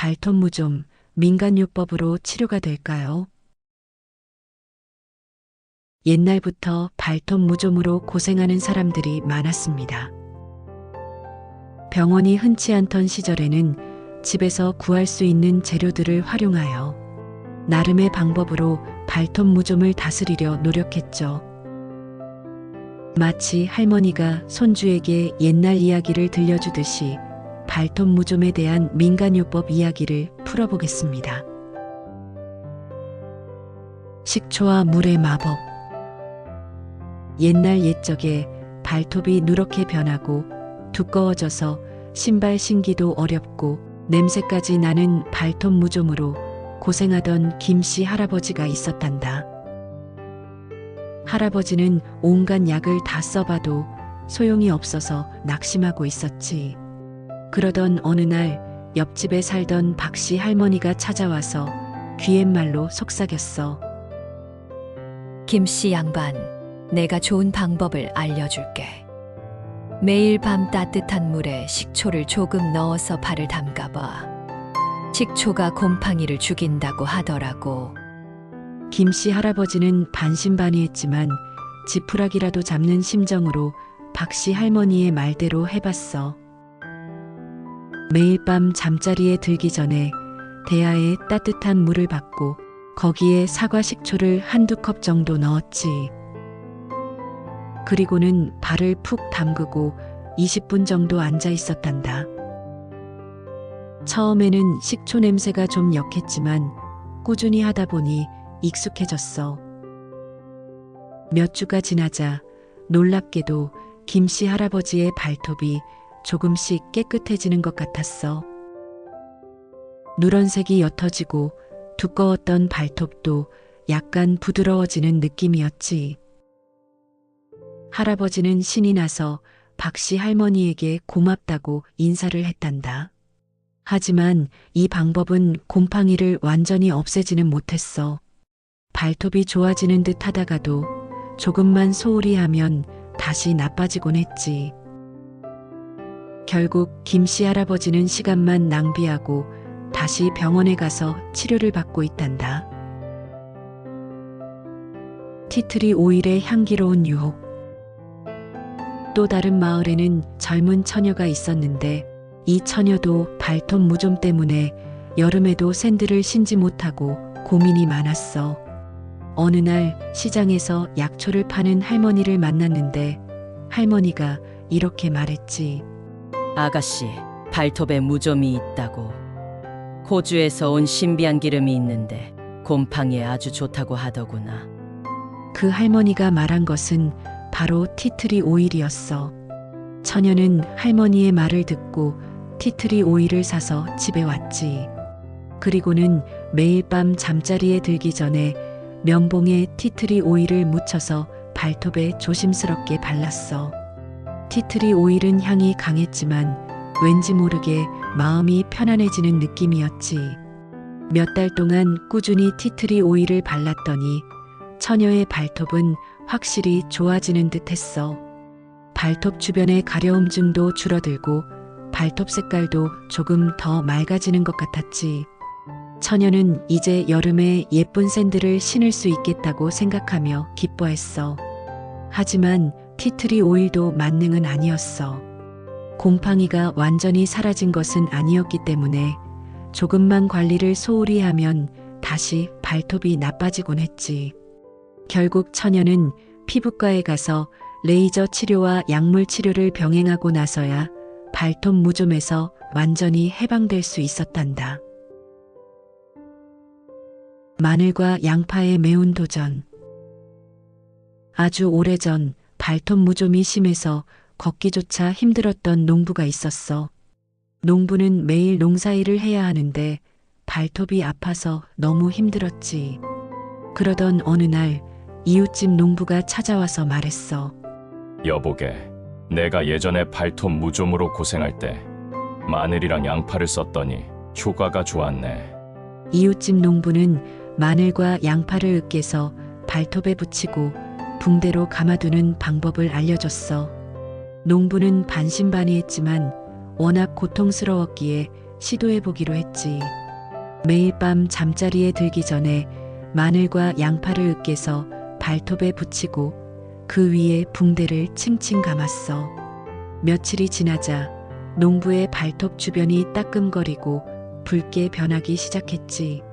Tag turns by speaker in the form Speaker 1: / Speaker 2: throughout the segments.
Speaker 1: 발톱 무좀, 민간요법으로 치료가 될까요? 옛날부터 발톱 무좀으로 고생하는 사람들이 많았습니다. 병원이 흔치 않던 시절에는 집에서 구할 수 있는 재료들을 활용하여 나름의 방법으로 발톱 무좀을 다스리려 노력했죠. 마치 할머니가 손주에게 옛날 이야기를 들려주듯이 발톱 무좀에 대한 민간요법 이야기를 풀어보겠습니다. 식초와 물의 마법. 옛날 옛적에 발톱이 누렇게 변하고 두꺼워져서 신발 신기도 어렵고 냄새까지 나는 발톱 무좀으로 고생하던 김씨 할아버지가 있었단다. 할아버지는 온갖 약을 다 써봐도 소용이 없어서 낙심하고 있었지. 그러던 어느 날 옆집에 살던 박씨 할머니가 찾아와서 귀갯말로 속삭였어.
Speaker 2: 김씨 양반, 내가 좋은 방법을 알려줄게. 매일 밤 따뜻한 물에 식초를 조금 넣어서 발을 담가봐. 식초가 곰팡이를 죽인다고 하더라고.
Speaker 1: 김씨 할아버지는 반신반의했지만 지푸라기라도 잡는 심정으로 박씨 할머니의 말대로 해봤어. 매일 밤 잠자리에 들기 전에 대야에 따뜻한 물을 받고 거기에 사과 식초를 한두 컵 정도 넣었지. 그리고는 발을 푹 담그고 20분 정도 앉아 있었단다. 처음에는 식초 냄새가 좀 역했지만 꾸준히 하다 보니 익숙해졌어. 몇 주가 지나자 놀랍게도 김씨 할아버지의 발톱이 조금씩 깨끗해지는 것 같았어. 누런색이 옅어지고 두꺼웠던 발톱도 약간 부드러워지는 느낌이었지. 할아버지는 신이 나서 박씨 할머니에게 고맙다고 인사를 했단다. 하지만 이 방법은 곰팡이를 완전히 없애지는 못했어. 발톱이 좋아지는 듯 하다가도 조금만 소홀히 하면 다시 나빠지곤 했지. 결국 김씨 할아버지는 시간만 낭비하고 다시 병원에 가서 치료를 받고 있단다. 티트리 오일의 향기로운 유혹. 또 다른 마을에는 젊은 처녀가 있었는데 이 처녀도 발톱 무좀 때문에 여름에도 샌들을 신지 못하고 고민이 많았어. 어느 날 시장에서 약초를 파는 할머니를 만났는데 할머니가 이렇게 말했지.
Speaker 3: 아가씨, 발톱에 무좀이 있다고. 호주에서 온 신비한 기름이 있는데 곰팡이에 아주 좋다고 하더구나.
Speaker 1: 그 할머니가 말한 것은 바로 티트리 오일이었어. 처녀는 할머니의 말을 듣고 티트리 오일을 사서 집에 왔지. 그리고는 매일 밤 잠자리에 들기 전에 면봉에 티트리 오일을 묻혀서 발톱에 조심스럽게 발랐어. 티트리 오일은 향이 강했지만 왠지 모르게 마음이 편안해지는 느낌이었지. 몇 달 동안 꾸준히 티트리 오일을 발랐더니 처녀의 발톱은 확실히 좋아지는 듯 했어. 발톱 주변의 가려움증도 줄어들고 발톱 색깔도 조금 더 맑아지는 것 같았지. 처녀는 이제 여름에 예쁜 샌들을 신을 수 있겠다고 생각하며 기뻐했어. 하지만 티트리 오일도 만능은 아니었어. 곰팡이가 완전히 사라진 것은 아니었기 때문에 조금만 관리를 소홀히 하면 다시 발톱이 나빠지곤 했지. 결국 처녀는 피부과에 가서 레이저 치료와 약물 치료를 병행하고 나서야 발톱 무좀에서 완전히 해방될 수 있었단다. 마늘과 양파의 매운 도전. 아주 오래전 발톱 무좀이 심해서 걷기조차 힘들었던 농부가 있었어. 농부는 매일 농사일을 해야 하는데 발톱이 아파서 너무 힘들었지. 그러던 어느 날 이웃집 농부가 찾아와서 말했어.
Speaker 4: 여보게, 내가 예전에 발톱 무좀으로 고생할 때 마늘이랑 양파를 썼더니 효과가 좋았네.
Speaker 1: 이웃집 농부는 마늘과 양파를 으깨서 발톱에 붙이고 붕대로 감아두는 방법을 알려줬어. 농부는 반신반의했지만 워낙 고통스러웠기에 시도해보기로 했지. 매일 밤 잠자리에 들기 전에 마늘과 양파를 으깨서 발톱에 붙이고 그 위에 붕대를 칭칭 감았어. 며칠이 지나자 농부의 발톱 주변이 따끔거리고 붉게 변하기 시작했지.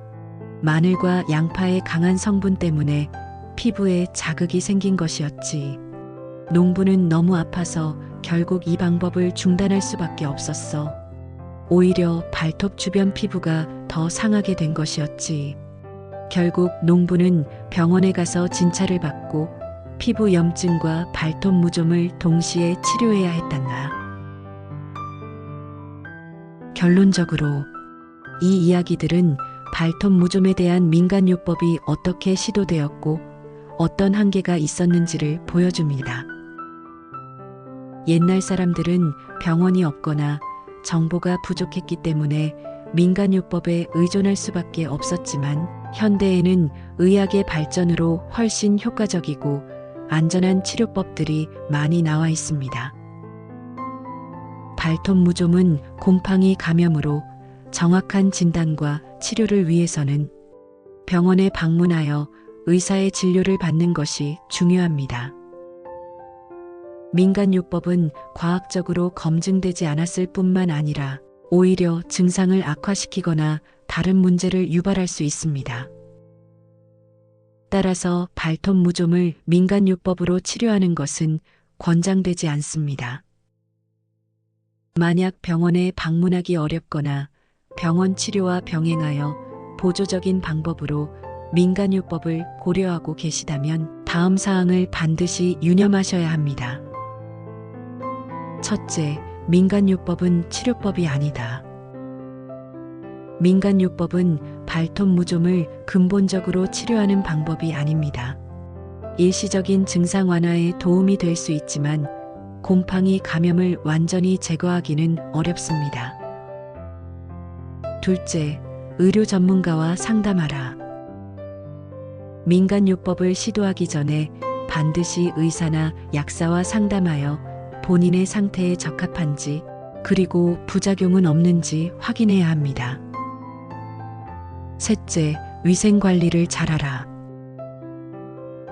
Speaker 1: 마늘과 양파의 강한 성분 때문에 피부에 자극이 생긴 것이었지. 농부는 너무 아파서 결국 이 방법을 중단할 수밖에 없었어. 오히려 발톱 주변 피부가 더 상하게 된 것이었지. 결국 농부는 병원에 가서 진찰을 받고 피부 염증과 발톱 무좀을 동시에 치료해야 했단다. 결론적으로 이 이야기들은 발톱 무좀에 대한 민간요법이 어떻게 시도되었고 어떤 한계가 있었는지를 보여줍니다. 옛날 사람들은 병원이 없거나 정보가 부족했기 때문에 민간요법에 의존할 수밖에 없었지만 현대에는 의학의 발전으로 훨씬 효과적이고 안전한 치료법들이 많이 나와 있습니다. 발톱 무좀은 곰팡이 감염으로 정확한 진단과 치료를 위해서는 병원에 방문하여 의사의 진료를 받는 것이 중요합니다. 민간요법은 과학적으로 검증되지 않았을 뿐만 아니라 오히려 증상을 악화시키거나 다른 문제를 유발할 수 있습니다. 따라서 발톱 무좀을 민간요법으로 치료하는 것은 권장되지 않습니다. 만약 병원에 방문하기 어렵거나 병원 치료와 병행하여 보조적인 방법으로 민간요법을 고려하고 계시다면 다음 사항을 반드시 유념하셔야 합니다. 첫째, 민간요법은 치료법이 아니다. 민간요법은 발톱 무좀을 근본적으로 치료하는 방법이 아닙니다. 일시적인 증상 완화에 도움이 될 수 있지만 곰팡이 감염을 완전히 제거하기는 어렵습니다. 둘째, 의료 전문가와 상담하라. 민간요법을 시도하기 전에 반드시 의사나 약사와 상담하여 본인의 상태에 적합한지 그리고 부작용은 없는지 확인해야 합니다. 셋째, 위생관리를 잘하라.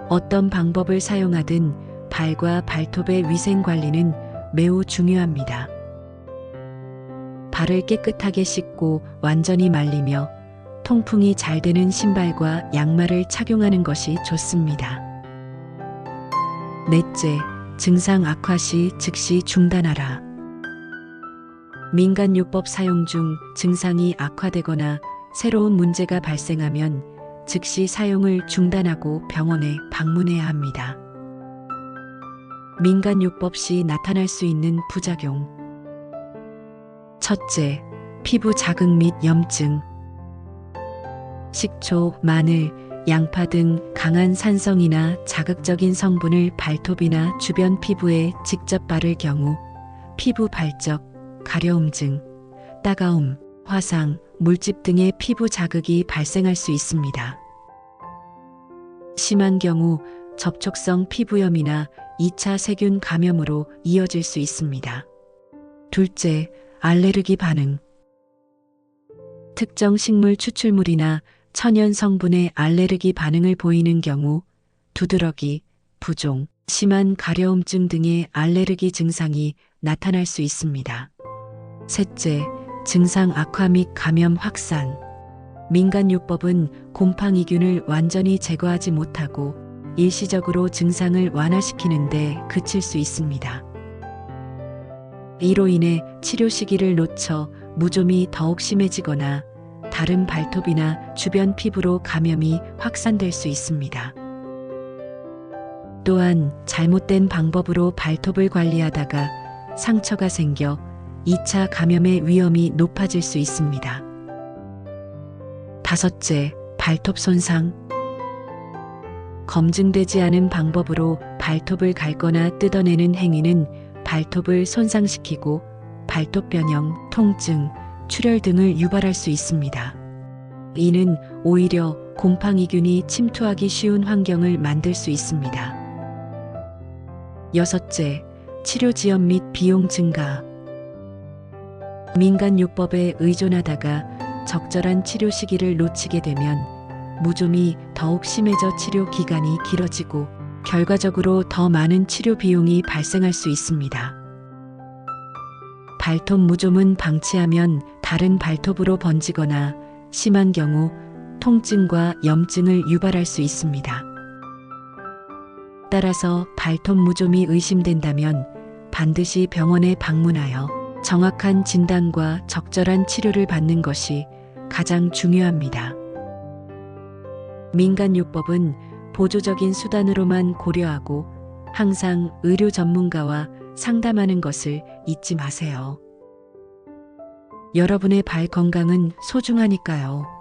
Speaker 1: 어떤 방법을 사용하든 발과 발톱의 위생관리는 매우 중요합니다. 발을 깨끗하게 씻고 완전히 말리며 통풍이 잘 되는 신발과 양말을 착용하는 것이 좋습니다. 넷째, 증상 악화 시 즉시 중단하라. 민간요법 사용 중 증상이 악화되거나 새로운 문제가 발생하면 즉시 사용을 중단하고 병원에 방문해야 합니다. 민간요법 시 나타날 수 있는 부작용. 첫째, 피부 자극 및 염증. 식초, 마늘, 양파 등 강한 산성이나 자극적인 성분을 발톱이나 주변 피부에 직접 바를 경우 피부 발적, 가려움증, 따가움, 화상, 물집 등의 피부 자극이 발생할 수 있습니다. 심한 경우 접촉성 피부염이나 2차 세균 감염으로 이어질 수 있습니다. 둘째, 알레르기 반응. 특정 식물 추출물이나 천연 성분의 알레르기 반응을 보이는 경우 두드러기, 부종, 심한 가려움증 등의 알레르기 증상이 나타날 수 있습니다. 셋째, 증상 악화 및 감염 확산. 민간요법은 곰팡이균을 완전히 제거하지 못하고 일시적으로 증상을 완화시키는데 그칠 수 있습니다. 이로 인해 치료 시기를 놓쳐 무좀이 더욱 심해지거나 다른 발톱이나 주변 피부로 감염이 확산될 수 있습니다. 또한 잘못된 방법으로 발톱을 관리하다가 상처가 생겨 2차 감염의 위험이 높아질 수 있습니다. 다섯째, 발톱 손상. 검증되지 않은 방법으로 발톱을 갈거나 뜯어내는 행위는 발톱을 손상시키고 발톱 변형, 통증, 출혈 등을 유발할 수 있습니다. 이는 오히려 곰팡이균이 침투하기 쉬운 환경을 만들 수 있습니다. 여섯째, 치료 지연 및 비용 증가. 민간요법에 의존하다가 적절한 치료 시기를 놓치게 되면 무좀이 더욱 심해져 치료 기간이 길어지고 결과적으로 더 많은 치료 비용이 발생할 수 있습니다. 발톱 무좀은 방치하면 다른 발톱으로 번지거나 심한 경우 통증과 염증을 유발할 수 있습니다. 따라서 발톱 무좀이 의심된다면 반드시 병원에 방문하여 정확한 진단과 적절한 치료를 받는 것이 가장 중요합니다. 민간요법은 보조적인 수단으로만 고려하고 항상 의료 전문가와 상담하는 것을 잊지 마세요. 여러분의 발 건강은 소중하니까요.